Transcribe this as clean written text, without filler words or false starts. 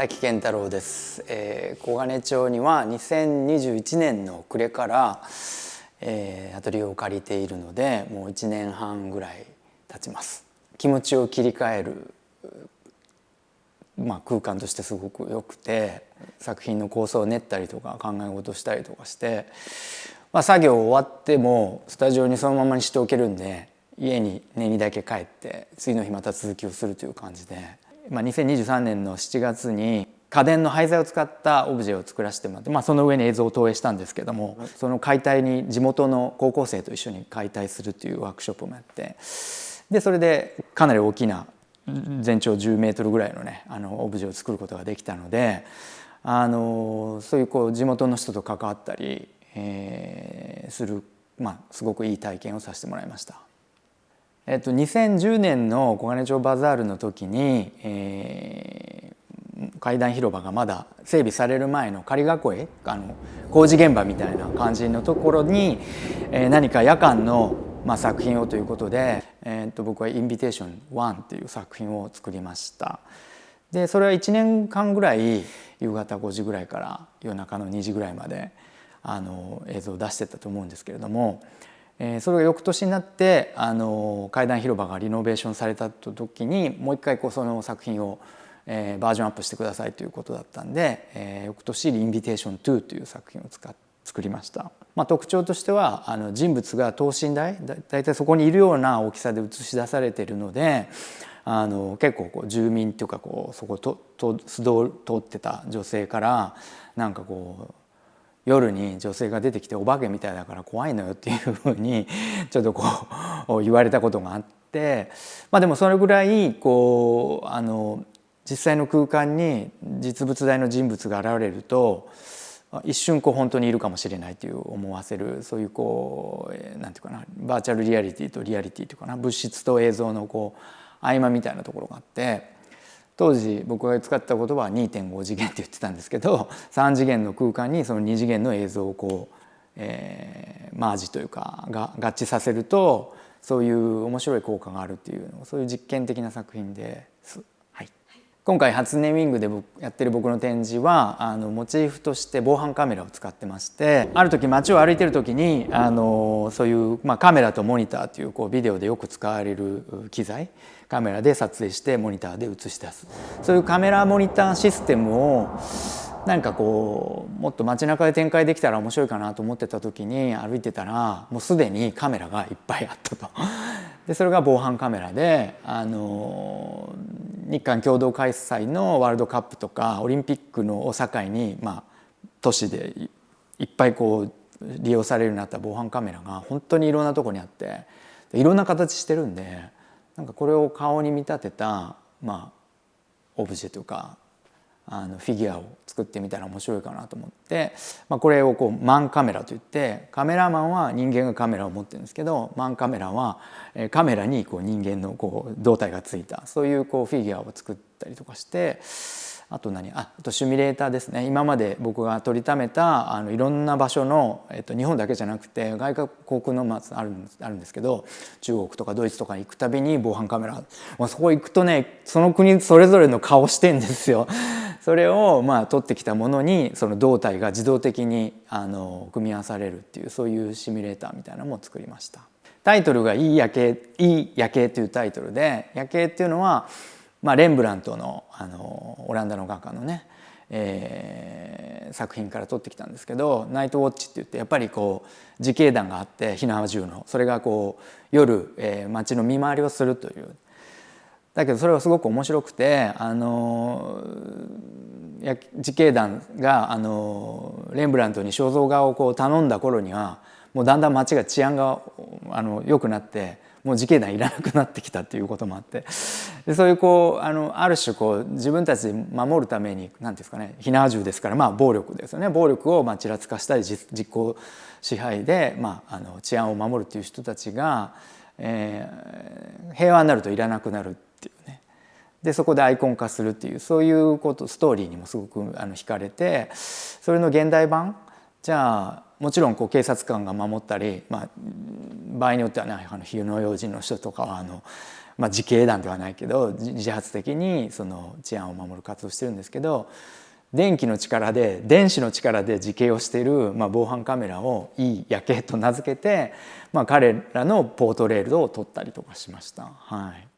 滝健太郎です。小金町には2021年の暮れから、アトリエを借りているのでもう1年半ぐらい経ちます。気持ちを切り替える、空間としてすごく良くて、作品の構想を練ったりとか考え事したりとかして、作業終わってもスタジオにそのままにしておけるんで、家に寝にだけ帰って次の日また続きをするという感じで、2023年の7月に家電の廃材を使ったオブジェを作らせてもらって、その上に映像を投影したんですけども、その解体に地元の高校生と一緒に解体するというワークショップもやって、でそれでかなり大きな全長10メートルぐらいのねオブジェを作ることができたので、そういう地元の人と関わったり、する、すごくいい体験をさせてもらいました。2010年の小金町バザールの時に、階段広場がまだ整備される前の仮囲い、工事現場みたいな感じのところに、何か夜間の、作品をということで、僕は「インビテーション1」っていう作品を作りました。でそれは1年間ぐらい夕方5時ぐらいから夜中の2時ぐらいまで映像を出してたと思うんですけれども、それが翌年になって階段広場がリノベーションされた時にもう一回その作品をバージョンアップしてくださいということだったんで、翌年「インビテーション2」という作品を作りました。特徴としては人物が等身大だいたいそこにいるような大きさで映し出されているので、結構住民っていうかそこを素通ってた女性からなんか夜に女性が出てきてお化けみたいだから怖いのよっていうふうにちょっと言われたことがあって、でもそれぐらい実際の空間に実物大の人物が現れると一瞬本当にいるかもしれないという思わせる、そういうなんていうかな、バーチャルリアリティとリアリティというかな、物質と映像の合間みたいなところがあって、当時僕が使った言葉は 2.5 次元って言ってたんですけど、3次元の空間にその2次元の映像をマージというか合致させるとそういう面白い効果があるっていうの、そういう実験的な作品です。今回初ネーミングでやってる僕の展示はモチーフとして防犯カメラを使ってまして、ある時街を歩いてる時にそういう、カメラとモニターというビデオでよく使われる機材、カメラで撮影してモニターで映し出す、そういうカメラモニターシステムをなんかもっと街中で展開できたら面白いかなと思ってた時に、歩いてたらもうすでにカメラがいっぱいあったと。でそれが防犯カメラで日韓共同開催のワールドカップとかオリンピックのを境に、都市でいっぱい利用されるようになった防犯カメラが本当にいろんなところにあって、いろんな形してるんで、なんかこれを顔に見立てた、オブジェというかフィギュアを作ってみたら面白いかなと思って、これをマンカメラといって、カメラマンは人間がカメラを持ってるんですけど、マンカメラはカメラに人間の胴体がついたそういうフィギュアを作ったりとかして、あとシミュレーターですね。今まで僕が撮りためたいろんな場所の、日本だけじゃなくて外国のあるんですけど、中国とかドイツとか行くたびに防犯カメラ、そこ行くとね、その国それぞれの顔してんですよ。それを撮ってきたものにその胴体が自動的に組み合わされるっていう、そういうシミュレーターみたいなのも作りました。タイトルがいい夜景というタイトルで、夜景っていうのはレンブラントのオランダの画家のね、作品から撮ってきたんですけど、ナイトウォッチって言って、やっぱり自警団があって火縄銃の、それが夜、街の見回りをするという。だけどそれはすごく面白くて、自警団がレンブラントに肖像画を頼んだ頃にはもうだんだん街が治安が良くなって、もう自警団いらなくなってきたっていうこともあって、でそういうある種自分たちで守るために何ていうんですかね、火縄銃ですから、暴力ですよね。暴力をちらつかしたり実行支配で、治安を守るっていう人たちが、平和になるといらなくなるっていうね。でそこでアイコン化するっていう、そういうストーリーにもすごく惹かれて、それの現代版、じゃあもちろん警察官が守ったり、場合によってはね、火の用心の人とかはまあ、自警団ではないけど自発的にその治安を守る活動をしてるんですけど、電子の力で自警をしている、まあ、防犯カメラをいい夜景と名付けて、まあ、彼らのポートレールを撮ったりとかしました。はい。